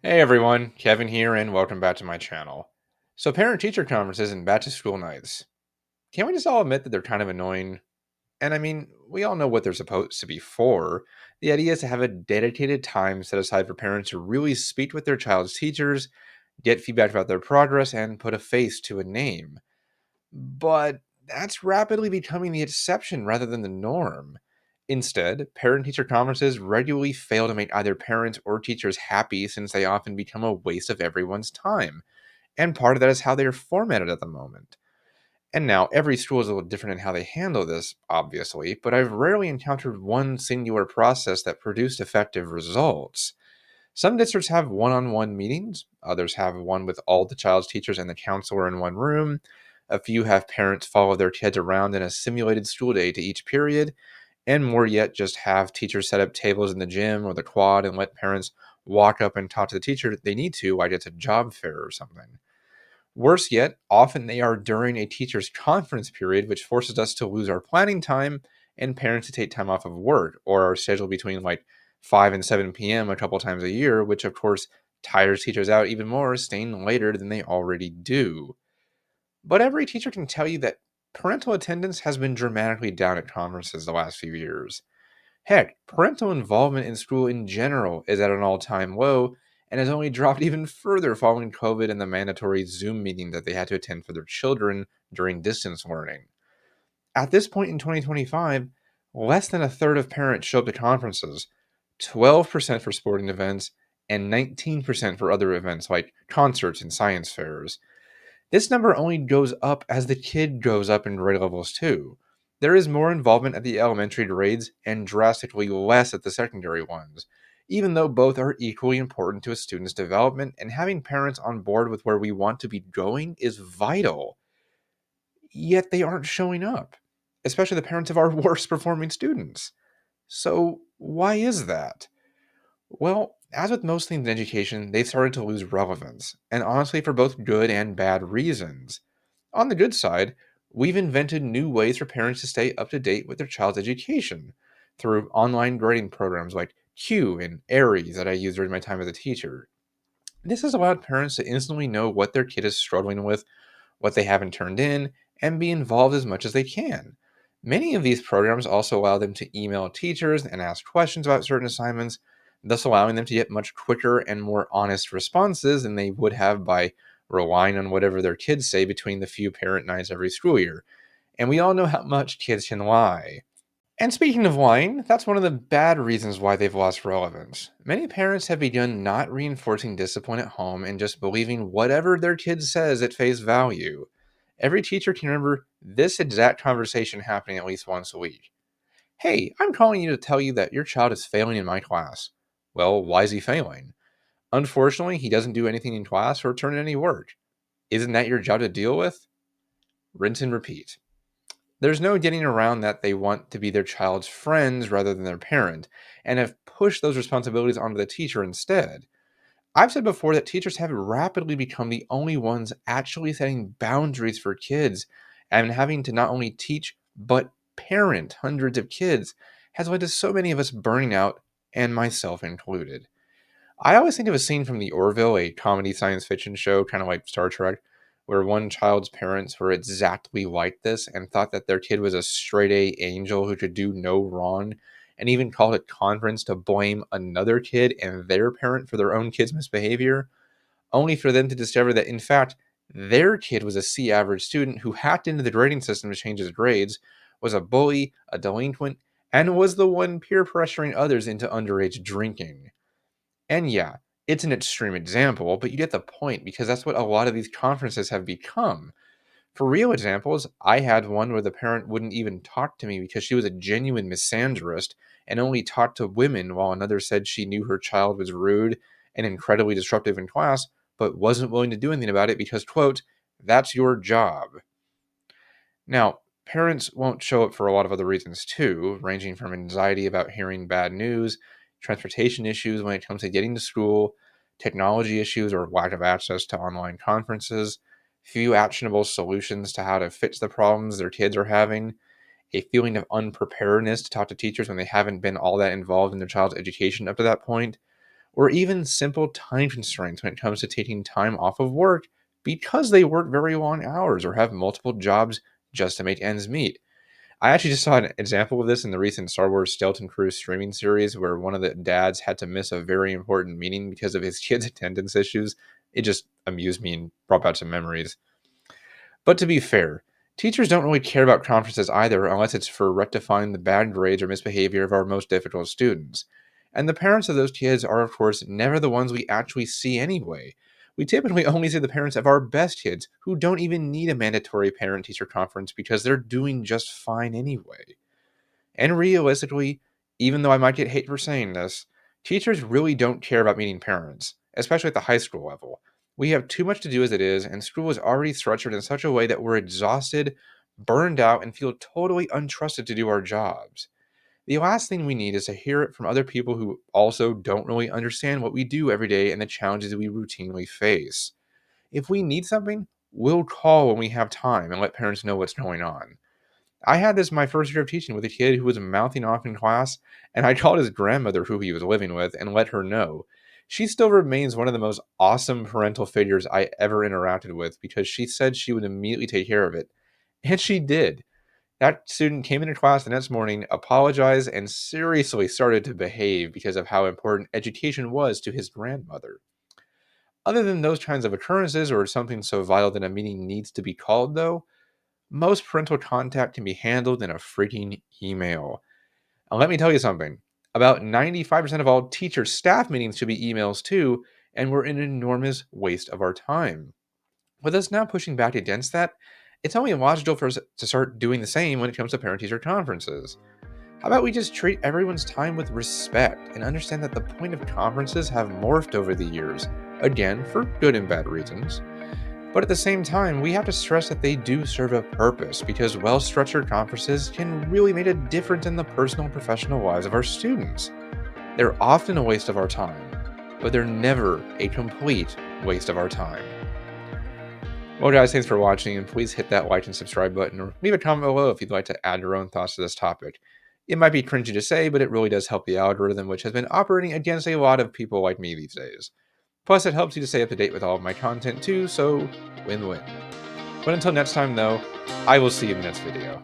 Hey everyone, Kevin here, and welcome back to my channel. So, parent teacher conferences and back to school nights. Can we just all admit that they're kind of annoying? And I mean, we all know what they're supposed to be for. The idea is to have a dedicated time set aside for parents to really speak with their child's teachers, get feedback about their progress, and put a face to a name. But that's rapidly becoming the exception rather than the norm. Instead, parent teacher conferences regularly fail to make either parents or teachers happy since they often become a waste of everyone's time. And part of that is how they are formatted at the moment. And now, every school is a little different in how they handle this, obviously, but I've rarely encountered one singular process that produced effective results. Some districts have one on one meetings, others have one with all the child's teachers and the counselor in one room. A few have parents follow their kids around in a simulated school day to each period, and more yet just have teachers set up tables in the gym or the quad and let parents walk up and talk to the teacher if they need to, like it's a job fair or something. Worse yet, often they are during a teacher's conference period, which forces us to lose our planning time and parents to take time off of work or our schedule between like 5 and 7 p.m. a couple times a year, which of course tires teachers out even more, staying later than they already do. But every teacher can tell you that parental attendance has been dramatically down at conferences the last few years. Heck, parental involvement in school in general is at an all time low and has only dropped even further following COVID and the mandatory Zoom meeting that they had to attend for their children during distance learning. At this point in 2025, less than a third of parents show up to conferences, 12% for sporting events, and 19% for other events like concerts and science fairs. This number only goes up as the kid goes up in grade levels too. There is more involvement at the elementary grades and drastically less at the secondary ones, even though both are equally important to a student's development, and having parents on board with where we want to be going is vital. Yet they aren't showing up, especially the parents of our worst performing students. So, why is that? Well, as with most things in education, they've started to lose relevance, and honestly, for both good and bad reasons. On the good side, we've invented new ways for parents to stay up to date with their child's education through online grading programs like Q and Aries that I used during my time as a teacher. This has allowed parents to instantly know what their kid is struggling with, what they haven't turned in, and be involved as much as they can. Many of these programs also allow them to email teachers and ask questions about certain assignments, thus allowing them to get much quicker and more honest responses than they would have by relying on whatever their kids say between the few parent nights every school year. And we all know how much kids can lie. And speaking of lying, that's one of the bad reasons why they've lost relevance. Many parents have begun not reinforcing discipline at home and just believing whatever their kid says at face value. Every teacher can remember this exact conversation happening at least once a week. Hey, I'm calling you to tell you that your child is failing in my class. Well, why is he failing? Unfortunately, he doesn't do anything in class or turn in any work. Isn't that your job to deal with? Rinse and repeat. There's no getting around that they want to be their child's friends rather than their parent, and have pushed those responsibilities onto the teacher instead. I've said before that teachers have rapidly become the only ones actually setting boundaries for kids, and having to not only teach but parent hundreds of kids has led to so many of us burning out, and myself included. I always think of a scene from The Orville, a comedy science fiction show, kind of like Star Trek, where one child's parents were exactly like this and thought that their kid was a straight A angel who could do no wrong, and even called a conference to blame another kid and their parent for their own kid's misbehavior, only for them to discover that, in fact, their kid was a C average student who hacked into the grading system to change his grades, was a bully, a delinquent, and was the one peer pressuring others into underage drinking. And yeah, it's an extreme example, but you get the point because that's what a lot of these conferences have become. For real examples, I had one where the parent wouldn't even talk to me because she was a genuine misandrist and only talked to women, while another said she knew her child was rude and incredibly disruptive in class, but wasn't willing to do anything about it because, quote, that's your job. Now, parents won't show up for a lot of other reasons too, ranging from anxiety about hearing bad news, transportation issues when it comes to getting to school, technology issues or lack of access to online conferences, few actionable solutions to how to fix the problems their kids are having, a feeling of unpreparedness to talk to teachers when they haven't been all that involved in their child's education up to that point, or even simple time constraints when it comes to taking time off of work because they work very long hours or have multiple jobs just to make ends meet. I actually just saw an example of this in the recent Star Wars Skeleton Crew streaming series where one of the dads had to miss a very important meeting because of his kids' attendance issues. It just amused me and brought back some memories. But to be fair, teachers don't really care about conferences either unless it's for rectifying the bad grades or misbehavior of our most difficult students. And the parents of those kids are, of course, never the ones we actually see anyway. We typically only see the parents of our best kids who don't even need a mandatory parent teacher conference because they're doing just fine anyway. And realistically, even though I might get hate for saying this, teachers really don't care about meeting parents, especially at the high school level. We have too much to do as it is, and school is already structured in such a way that we're exhausted, burned out, and feel totally untrusted to do our jobs. The last thing we need is to hear it from other people who also don't really understand what we do every day and the challenges we routinely face. If we need something, we'll call when we have time and let parents know what's going on. I had this my first year of teaching with a kid who was mouthing off in class, and I called his grandmother, who he was living with, and let her know. She still remains one of the most awesome parental figures I ever interacted with because she said she would immediately take care of it. And she did. That student came into class the next morning, apologized, and seriously started to behave because of how important education was to his grandmother. Other than those kinds of occurrences or something so vital that a meeting needs to be called, though, most parental contact can be handled in a freaking email. And let me tell you something, about 95% of all teacher staff meetings should be emails too, and we're an enormous waste of our time. With us now pushing back against that, it's only logical for us to start doing the same when it comes to parent teacher conferences. How about we just treat everyone's time with respect and understand that the point of conferences have morphed over the years, again, for good and bad reasons. But at the same time, we have to stress that they do serve a purpose because well structured conferences can really make a difference in the personal and professional lives of our students. They're often a waste of our time, but they're never a complete waste of our time. Well, guys, thanks for watching, and please hit that like and subscribe button or leave a comment below if you'd like to add your own thoughts to this topic. It might be cringy to say, but it really does help the algorithm, which has been operating against a lot of people like me these days. Plus, it helps you to stay up to date with all of my content too, so win-win. But until next time, though, I will see you in the next video.